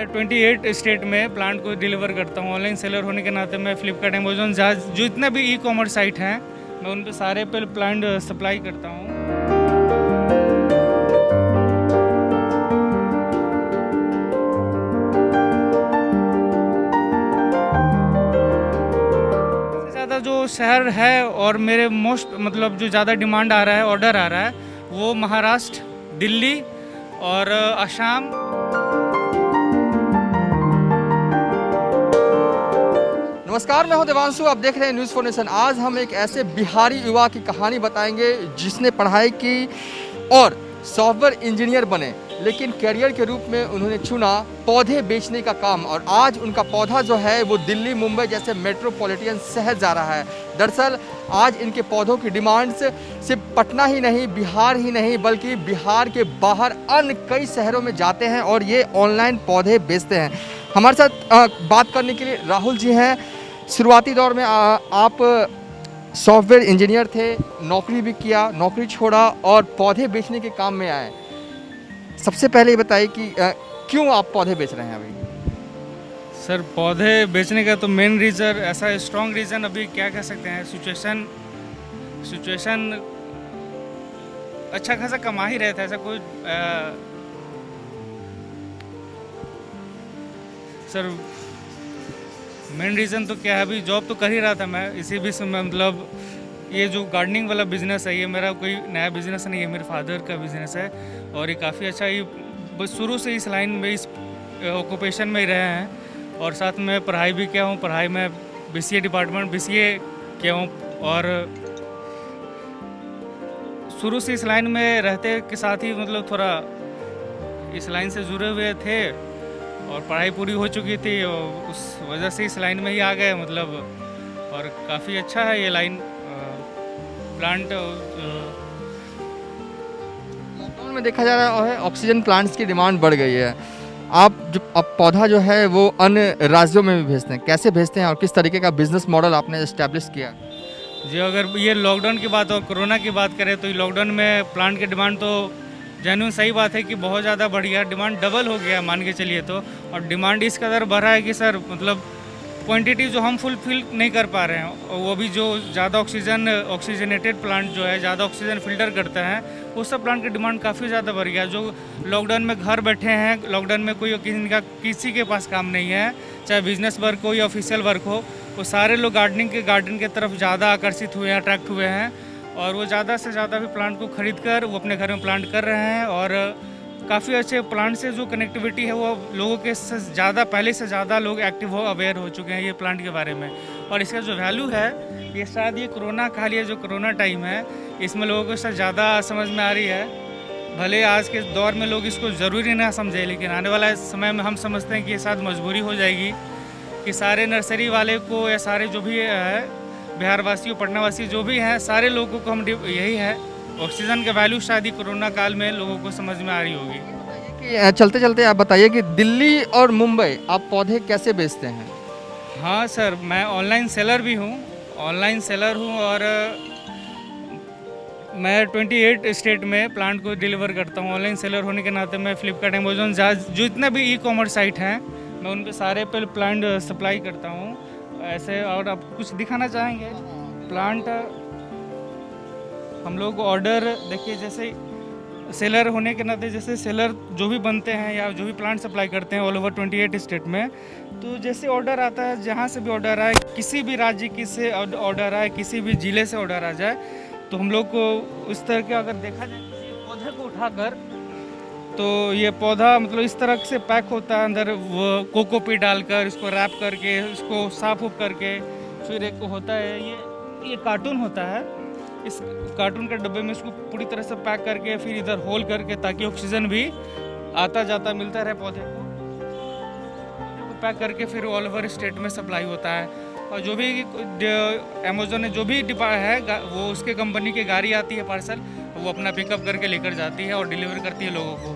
मैं 28 स्टेट में प्लांट को डिलीवर करता हूँ। ऑनलाइन सेलर होने के नाते मैं फ्लिपकार्ट, अमेजोन, जो इतने भी ई कॉमर्स साइट हैं, मैं उन पे सारे पे प्लांट सप्लाई करता हूँ। सबसे ज़्यादा जो शहर है और मेरे मोस्ट मतलब जो ज़्यादा डिमांड आ रहा है, ऑर्डर आ रहा है, वो महाराष्ट्र, दिल्ली और असम। नमस्कार, मैं हूं देवांशु। आप देख रहे हैं न्यूज़ फॉर नेशन। आज हम एक ऐसे बिहारी युवा की कहानी बताएंगे जिसने पढ़ाई की और सॉफ्टवेयर इंजीनियर बने, लेकिन करियर के रूप में उन्होंने चुना पौधे बेचने का काम। और आज उनका पौधा जो है वो दिल्ली, मुंबई जैसे मेट्रोपॉलिटन शहर जा रहा है। दरअसल आज इनके पौधों की डिमांड्स सिर्फ पटना ही नहीं, बिहार ही नहीं, बल्कि बिहार के बाहर अन्य कई शहरों में जाते हैं और ये ऑनलाइन पौधे बेचते हैं। हमारे साथ बात करने के लिए राहुल जी हैं। शुरुआती दौर में आप सॉफ्टवेयर इंजीनियर थे, नौकरी भी किया, नौकरी छोड़ा और पौधे बेचने के काम में आए। सबसे पहले ये बताइए कि क्यों आप पौधे बेच रहे हैं अभी? सर, पौधे बेचने का तो मेन रीज़न, ऐसा स्ट्रॉन्ग रीज़न अभी क्या कह सकते हैं, सिचुएशन अच्छा खासा कमा ही रहे थे, ऐसा कोई सर मेन रीज़न तो क्या है, अभी जॉब तो कर ही रहा था मैं, इसी बीच में मतलब ये जो गार्डनिंग वाला बिज़नेस है, ये मेरा कोई नया बिज़नेस नहीं है, मेरे फादर का बिज़नेस है और ये काफ़ी अच्छा, ये बस शुरू से इस लाइन में, इस ऑक्यूपेशन में ही रहे हैं। और साथ में पढ़ाई भी किया हूँ, पढ़ाई में BCA डिपार्टमेंट BCA किया हूँ और शुरू से इस लाइन में रहते के साथ ही मतलब थोड़ा इस लाइन से जुड़े हुए थे और पढ़ाई पूरी हो चुकी थी और उस वजह से इस लाइन में ही आ गए मतलब। और काफ़ी अच्छा है ये लाइन प्लांट। लॉकडाउन में देखा जा रहा है ऑक्सीजन प्लांट्स की डिमांड बढ़ गई है। आप पौधा जो है वो अन्य राज्यों में भी भेजते हैं, कैसे भेजते हैं और किस तरीके का बिजनेस मॉडल आपने एस्टेब्लिश किया? जी, अगर ये लॉकडाउन की बात और कोरोना की बात करें तो लॉकडाउन में प्लांट की डिमांड तो जेन्युइन सही बात है कि बहुत ज़्यादा बढ़ गया, डिमांड डबल हो गया मान के चलिए तो। और डिमांड इस कदर बढ़ा है कि सर मतलब क्वांटिटी जो हम फुलफिल नहीं कर पा रहे हैं, और वो भी जो ज़्यादा ऑक्सीजनेटेड प्लांट जो है, ज़्यादा ऑक्सीजन फिल्टर करते हैं, वो सब प्लांट की डिमांड काफ़ी ज़्यादा बढ़ गया। जो लॉकडाउन में घर बैठे हैं, लॉकडाउन में कोई किसी के पास काम नहीं है, चाहे बिजनेस वर्क हो या ऑफिशियल वर्क हो, वो सारे लोग गार्डन के तरफ ज़्यादा आकर्षित हुए हैं, अट्रैक्ट हुए हैं और वो ज़्यादा से ज़्यादा भी प्लांट को खरीद कर वो अपने घर में प्लांट कर रहे हैं। और काफ़ी अच्छे प्लांट से जो कनेक्टिविटी है वो लोगों के से ज़्यादा, पहले से ज़्यादा लोग एक्टिव हो, अवेयर हो चुके हैं ये प्लांट के बारे में। और इसका जो वैल्यू है, ये शायद ये कोरोना कहा लिया, जो कोरोना टाइम है, इसमें लोगों को शायद ज़्यादा समझ में आ रही है। भले आज के दौर में लोग इसको ज़रूरी ना समझे, लेकिन आने वाला समय में हम समझते हैं कि ये शायद मजबूरी हो जाएगी कि सारे नर्सरी वाले को या सारे जो भी है बिहार वासी, पटना वासी जो भी हैं, सारे लोगों को हम यही है, ऑक्सीजन का वैल्यू शायद ही कोरोना काल में लोगों को समझ में आ रही होगी। कि चलते चलते आप बताइए कि दिल्ली और मुंबई आप पौधे कैसे बेचते हैं? हाँ सर, मैं ऑनलाइन सेलर भी हूँ, और मैं 28 स्टेट में प्लांट को डिलीवर करता हूँ। ऑनलाइन सेलर होने के नाते मैं फ्लिपकार्ट, अमेजोन, जो इतने भी ई कॉमर्स साइट हैं, मैं उन पे सारे पे प्लांट सप्लाई करता हूँ ऐसे। और आप कुछ दिखाना चाहेंगे प्लांट? हम लोग ऑर्डर देखिए, जैसे सेलर होने के नाते, जैसे सेलर जो भी बनते हैं या जो भी प्लांट सप्लाई करते हैं ऑल ओवर 28 स्टेट में, तो जैसे ऑर्डर आता है, जहाँ से भी ऑर्डर आए, किसी भी राज्य की से ऑर्डर आए, किसी भी ज़िले से ऑर्डर आ जाए, तो हम लोग को उस तरह के अगर देखा जाए किसी पौधे को उठाकर, तो ये पौधा मतलब इस तरह से पैक होता है, अंदर वो कोकोपीट डालकर, इसको रैप करके, इसको साफ उफ करके, फिर एक होता है ये कार्टून होता है, इस कार्टून के डब्बे में इसको पूरी तरह से पैक करके फिर इधर होल करके, ताकि ऑक्सीजन भी आता जाता मिलता रहे पौधे को पैक करके फिर ऑल ओवर स्टेट में सप्लाई होता है। और जो भी अमेजोन ने जो भी डिपा है, वो उसके कंपनी की गाड़ी आती है पार्सल, वो अपना पिकअप करके लेकर जाती है और डिलीवर करती है लोगों को,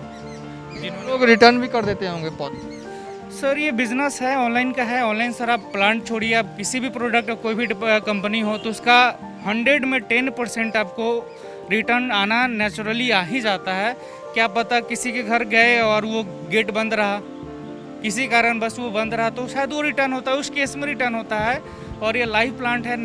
जिन्होंने लोग रिटर्न भी कर देते होंगे पौधे? सर ये बिजनेस है, ऑनलाइन का है। ऑनलाइन सर आप प्लांट छोड़िए, आप किसी भी प्रोडक्ट, कोई भी कंपनी हो, तो उसका 100 में 10% आपको रिटर्न आना नेचुरली आ ही जाता है। क्या पता किसी के घर गए और वो गेट बंद रहा, किसी कारण बस वो बंद रहा तो शायद वो रिटर्न होता है, उस केस में रिटर्न होता है। और ये लाइव प्लांट है,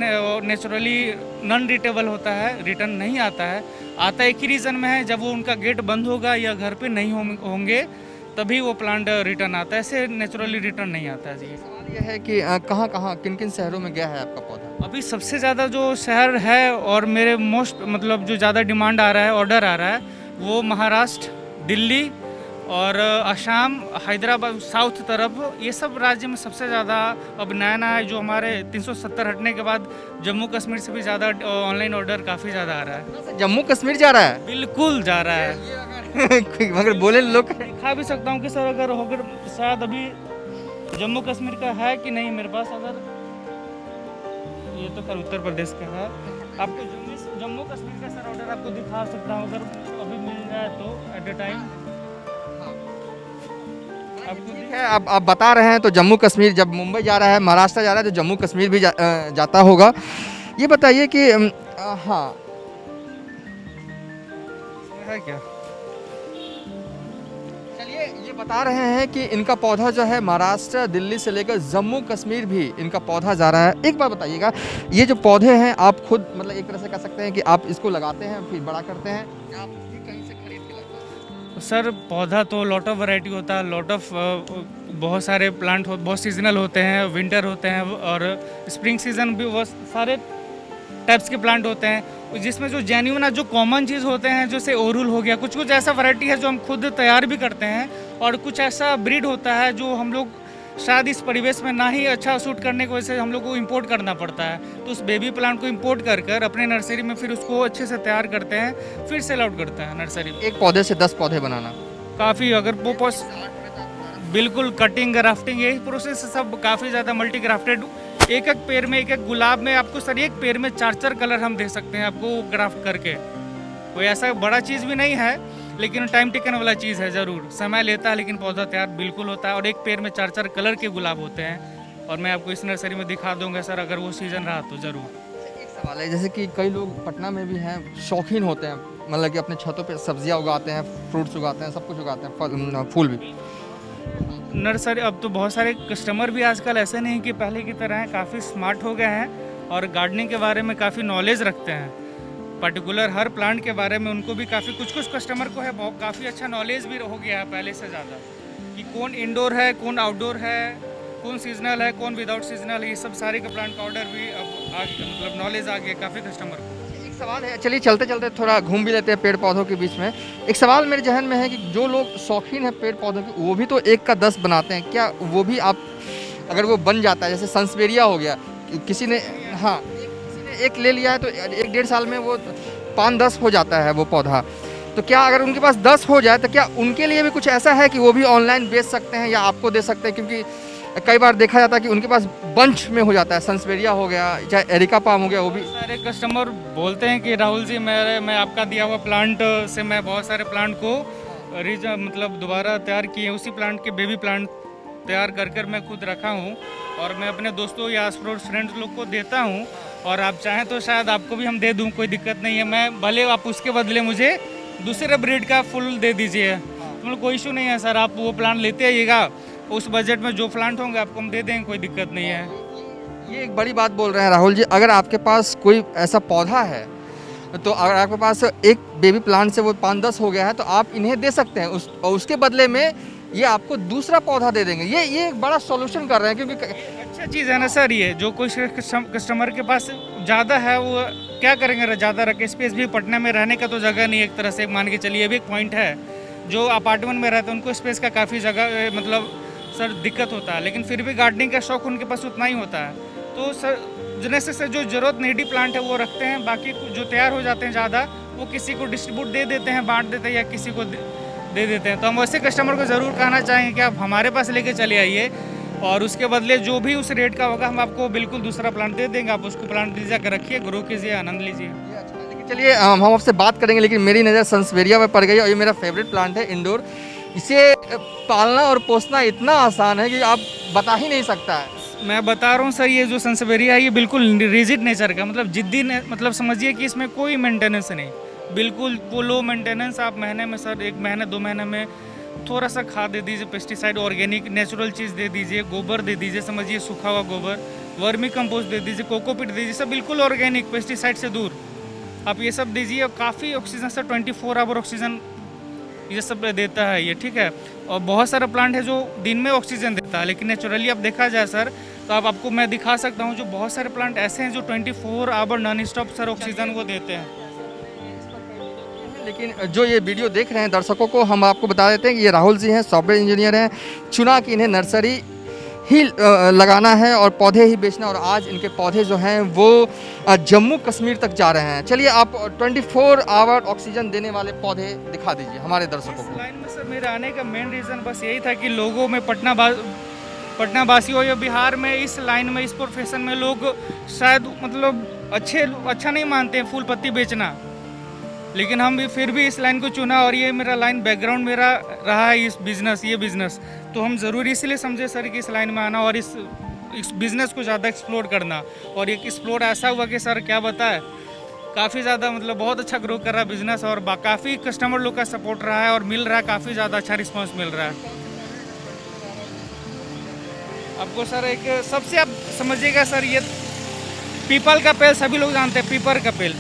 नेचुरली नॉन रिटेबल होता है, रिटर्न नहीं आता है। आता एक ही रीज़न में है, जब वो उनका गेट बंद होगा या घर पे नहीं होंगे तभी वो प्लांट रिटर्न आता है, ऐसे नेचुरली रिटर्न नहीं आता है जी। सवाल ये है कि कहाँ कहाँ किन किन शहरों में गया है आपका पौधा? अभी सबसे ज़्यादा जो शहर है और मेरे मोस्ट मतलब जो ज़्यादा डिमांड आ रहा है, ऑर्डर आ रहा है, वो महाराष्ट्र, दिल्ली और असम, हैदराबाद, साउथ तरफ, ये सब राज्य में सबसे ज़्यादा अब नया नया है। जो हमारे 370 हटने के बाद जम्मू कश्मीर से भी ज़्यादा ऑनलाइन ऑर्डर काफ़ी ज़्यादा आ रहा है। जम्मू कश्मीर जा रहा है? बिल्कुल जा रहा है। मगर बोले लोग दिखा भी सकता हूँ कि सर अगर शायद अभी जम्मू कश्मीर का है कि नहीं मेरे पास, अगर ये तो खैर उत्तर प्रदेश का है। आपको जम्मू कश्मीर का सर ऑर्डर आपको दिखा सकता हूँ अगर अभी मिल जाए तो एट ए टाइम। ठीक है, अब आप बता रहे हैं तो जम्मू कश्मीर, जब मुंबई जा रहा है, महाराष्ट्र जा रहा है, तो जम्मू कश्मीर भी जाता होगा। ये बताइए कि हाँ है क्या? चलिए, ये बता रहे हैं कि इनका पौधा जो है महाराष्ट्र, दिल्ली से लेकर जम्मू कश्मीर भी इनका पौधा जा रहा है। एक बार बताइएगा, ये जो पौधे हैं आप खुद मतलब एक तरह से कह सकते हैं कि आप इसको लगाते हैं फिर बड़ा करते हैं, आप भी कहीं से खरीद के लाते हैं? सर पौधा तो लॉट ऑफ वैरायटी होता है, लॉट ऑफ बहुत सारे प्लांट बहुत सीजनल होते हैं, विंटर होते हैं और स्प्रिंग सीजन भी, वो सारे टाइप्स के प्लांट होते हैं। जिसमें जो जेन्युइन जो कॉमन चीज़ होते हैं, जैसे ओरुल हो गया, कुछ कुछ ऐसा वैरायटी है जो हम खुद तैयार भी करते हैं, और कुछ ऐसा ब्रीड होता है जो हम लोग शायद इस परिवेश में ना ही अच्छा सूट करने की वजह से हम लोग को इंपोर्ट करना पड़ता है। तो उस बेबी प्लांट को इंपोर्ट कर कर अपने नर्सरी में फिर उसको अच्छे से तैयार करते हैं, फिर सेल आउट करते हैं नर्सरी में। एक पौधे से 10 पौधे बनाना काफ़ी, अगर वो बिल्कुल कटिंग ग्राफ्टिंग यही प्रोसेस सब काफ़ी ज़्यादा मल्टी ग्राफ्टेड। एक एक पेड़ में, एक एक गुलाब में आपको सर एक पेड़ में 4-4 कलर हम दे सकते हैं आपको ग्राफ्ट करके। कोई ऐसा बड़ा चीज़ भी नहीं है, लेकिन टाइम टेकन वाला चीज़ है, ज़रूर समय लेता है, लेकिन पौधा तैयार बिल्कुल होता है। और एक पेड़ में 4-4 कलर के गुलाब होते हैं, और मैं आपको इस नर्सरी में दिखा दूंगा सर, अगर वो सीज़न रहा तो ज़रूर। एक सवाल है, जैसे कि कई लोग पटना में भी हैं, शौकीन होते हैं, मतलब कि अपने छतों पे सब्जियां उगाते हैं, फ्रूट्स उगाते हैं, सब कुछ उगाते हैं, फूल भी। नर्सरी अब तो बहुत सारे कस्टमर भी आजकल ऐसे नहीं कि पहले की तरह हैं, काफ़ी स्मार्ट हो गए हैं और गार्डनिंग के बारे में काफ़ी नॉलेज रखते हैं। पर्टिकुलर हर प्लांट के बारे में उनको भी काफ़ी, कुछ कुछ कस्टमर को है बहुत काफ़ी अच्छा नॉलेज भी हो गया है पहले से ज़्यादा, कि कौन इंडोर है, कौन आउटडोर है, कौन सीजनल है, कौन विदाउट सीजनल है। ये सब सारे के प्लांट का ऑर्डर भी अब आ गया, मतलब नॉलेज आ गया काफ़ी कस्टमर को। एक सवाल है, चलिए चलते चलते थोड़ा घूम भी लेते हैं पेड़ पौधों के बीच में। एक सवाल मेरे जहन में है कि जो लोग शौकीन हैं पेड़ पौधों के, वो भी तो 1 का 10 बनाते हैं, क्या वो भी आप अगर वो बन जाता है, जैसे सन्सवेरिया हो गया, किसी ने हाँ किसी ने एक ले लिया है तो 1-1.5 साल में वो 5-10 हो जाता है वो पौधा, तो क्या अगर उनके पास 10 हो जाए तो क्या उनके लिए भी कुछ ऐसा है कि वो भी ऑनलाइन बेच सकते हैं या आपको दे सकते हैं? क्योंकि कई बार देखा जाता है कि उनके पास बंच में हो जाता है, सन्सवेरिया हो गया, चाहे एरिका पाम हो गया, वो भी। सारे कस्टमर बोलते हैं कि राहुल जी मैं आपका दिया हुआ प्लांट से मैं बहुत सारे प्लांट को मतलब दोबारा तैयार किए, उसी प्लांट के बेबी प्लांट तैयार कर कर मैं खुद रखा हूँ और मैं अपने दोस्तों या आस पड़ोस फ्रेंड्स लोग को देता हूँ। और आप चाहें तो शायद आपको भी हम दे दूँ, कोई दिक्कत नहीं है। मैं भले आप उसके बदले मुझे दूसरे ब्रीड का फुल दे दीजिए, मतलब कोई इशू नहीं है सर। आप वो प्लांट लेते आइएगा, उस बजट में जो प्लांट होंगे आपको हम दे देंगे, कोई दिक्कत नहीं है। ये एक बड़ी बात बोल रहे हैं राहुल जी, अगर आपके पास कोई ऐसा पौधा है तो अगर आपके पास एक बेबी प्लांट से वो 5-10 हो गया है तो आप इन्हें दे सकते हैं, उसके बदले में ये आपको दूसरा पौधा दे देंगे। ये एक बड़ा सॉल्यूशन कर रहे हैं, क्योंकि अच्छा चीज़ है ना सर। ये जो कोई कस्टमर के पास ज़्यादा है वो क्या करेंगे, ज़्यादा रखे स्पेस भी, पटना में रहने का तो जगह नहीं एक तरह से मान के चलिए, भी एक पॉइंट है। जो अपार्टमेंट में रहते हैं उनको स्पेस का काफ़ी जगह मतलब सर दिक्कत होता है, लेकिन फिर भी गार्डनिंग का शौक उनके पास उतना ही होता है। तो सर जिनसे से जो ज़रूरत नीडी प्लांट है वो रखते हैं, बाकी जो तैयार हो जाते हैं ज़्यादा वो किसी को डिस्ट्रीब्यूट दे देते हैं, बांट देते हैं या किसी को दे देते हैं। तो हम वैसे कस्टमर को ज़रूर कहना चाहेंगे कि आप हमारे पास लेके चले आइए और उसके बदले जो भी उस रेट का होगा हम आपको बिल्कुल दूसरा प्लांट दे देंगे। आप उसको प्लांट दीजिए, कर रखिए, ग्रो कीजिए, आनंद लीजिए। लेकिन चलिए हम आपसे बात करेंगे, लेकिन मेरी नज़र सन्सवेरिया में पड़ गई और ये मेरा फेवरेट प्लांट है इंडोर। इसे पालना और पोसना इतना आसान है कि आप बता ही नहीं सकता है। मैं बता रहा हूँ सर, ये जो सन्सवेरिया है ये बिल्कुल रिजिड नेचर का, मतलब जिद्दी मतलब समझिए कि इसमें कोई मेंटेनेंस नहीं, बिल्कुल वो लो मेंटेनेंस। आप महीने में सर 1 महीने 2 महीने में थोड़ा सा खाद दे दीजिए, पेस्टिसाइड ऑर्गेनिक नेचुरल चीज़ दे दीजिए, गोबर दे दीजिए, समझिए सूखा हुआ गोबर, वर्मी कंपोस्ट दे दीजिए, कोकोपीट दे दीजिए, सब बिल्कुल ऑर्गेनिक पेस्टिसाइड से दूर आप ये सब दीजिए। और काफ़ी ऑक्सीजन सर 24 आवर ऑक्सीजन ये सब देता है ये, ठीक है। और बहुत सारा प्लांट है जो दिन में ऑक्सीजन देता है, लेकिन नेचुरली आप देखा जाए सर तो आपको मैं दिखा सकता हूँ जो बहुत सारे प्लांट ऐसे हैं जो 24 hour non stop sir oxygen वो देते हैं। लेकिन जो ये वीडियो देख रहे हैं दर्शकों को हम आपको बता देते हैं कि ये राहुल जी हैं, सॉफ्टवेयर इंजीनियर हैं। चुना कि इन्हें नर्सरी ही लगाना है और पौधे ही बेचना, और आज इनके पौधे जो हैं वो जम्मू कश्मीर तक जा रहे हैं। चलिए आप 24 आवर ऑक्सीजन देने वाले पौधे दिखा दीजिए हमारे दर्शकों इस को। लाइन में सर मेरे आने का मेन रीज़न बस यही था कि लोगों में पटना वासी हो या बिहार में इस लाइन में इस प्रोफेशन में लोग शायद मतलब अच्छा नहीं मानते हैं फूल पत्ती बेचना, लेकिन हम भी फिर भी इस लाइन को चुना और ये मेरा लाइन बैकग्राउंड मेरा रहा है इस बिज़नेस, ये बिज़नेस तो हम ज़रूर इसलिए समझे सर कि इस लाइन में आना और इस बिज़नेस को ज़्यादा एक्सप्लोर करना। और एक एक्सप्लोर ऐसा हुआ कि सर क्या बताए काफ़ी ज़्यादा मतलब बहुत अच्छा ग्रो कर रहा है बिज़नेस और काफ़ी कस्टमर लोग का सपोर्ट रहा है और मिल रहा है, काफ़ी ज़्यादा अच्छा रिस्पॉन्स मिल रहा है। आपको सर एक सबसे आप समझिएगा सर, ये पीपल का पेड़ सभी लोग जानते हैं, पीपल का पेड़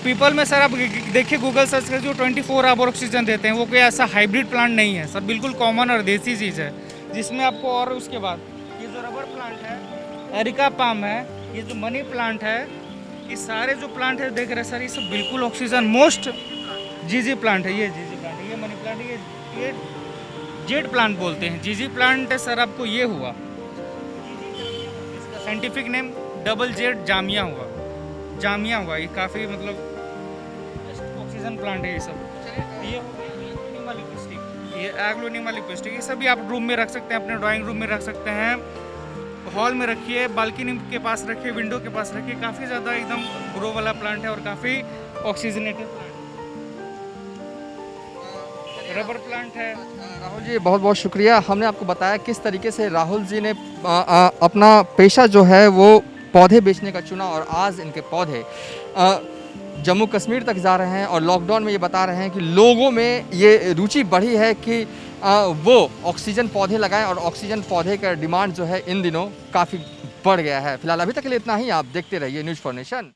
पीपल में सर आप देखिए गूगल सर्च करके जो 24 आवर ऑक्सीजन देते हैं वो कोई ऐसा हाइब्रिड प्लांट नहीं है सर, बिल्कुल कॉमन और देसी चीज़ है जिसमें आपको। और उसके बाद ये जो रबर प्लांट है, एरिका पाम है, ये जो मनी प्लांट है, ये सारे जो प्लांट है देख रहे हैं सर ये सब बिल्कुल ऑक्सीजन मोस्ट जीजी प्लांट है, ये जीजी प्लांट है, ये मनी प्लांट है, ये जेड प्लांट बोलते हैं। जीजी प्लांट है सर आपको ये हुआ, इसका scientific name double Z Jamia हुआ, ये काफ़ी मतलब ऑक्सीजन प्लांट है ये सब। ये हो गया एग्लोनिमा लिपस्टिक, ये एग्लोनिमा लिपस्टिक, ये सभी आप रूम में रख सकते हैं, अपने ड्राइंग रूम में रख सकते हैं, हॉल में रखिए, बालकनी के पास रखिए, विंडो के पास रखिए, काफ़ी ज़्यादा एकदम ग्रो वाला प्लांट है और काफ़ी ऑक्सीजनेटेड प्लांट। रबर प्लांट है। राहुल जी बहुत बहुत शुक्रिया, हमने आपको बताया किस तरीके से राहुल जी ने अपना पेशा जो है वो पौधे बेचने का चुना और आज इनके पौधे जम्मू कश्मीर तक जा रहे हैं। और लॉकडाउन में ये बता रहे हैं कि लोगों में ये रुचि बढ़ी है कि वो ऑक्सीजन पौधे लगाएं और ऑक्सीजन पौधे का डिमांड जो है इन दिनों काफ़ी बढ़ गया है। फिलहाल अभी तक के लिए इतना ही, आप देखते रहिए न्यूज़ फॉर नेशन।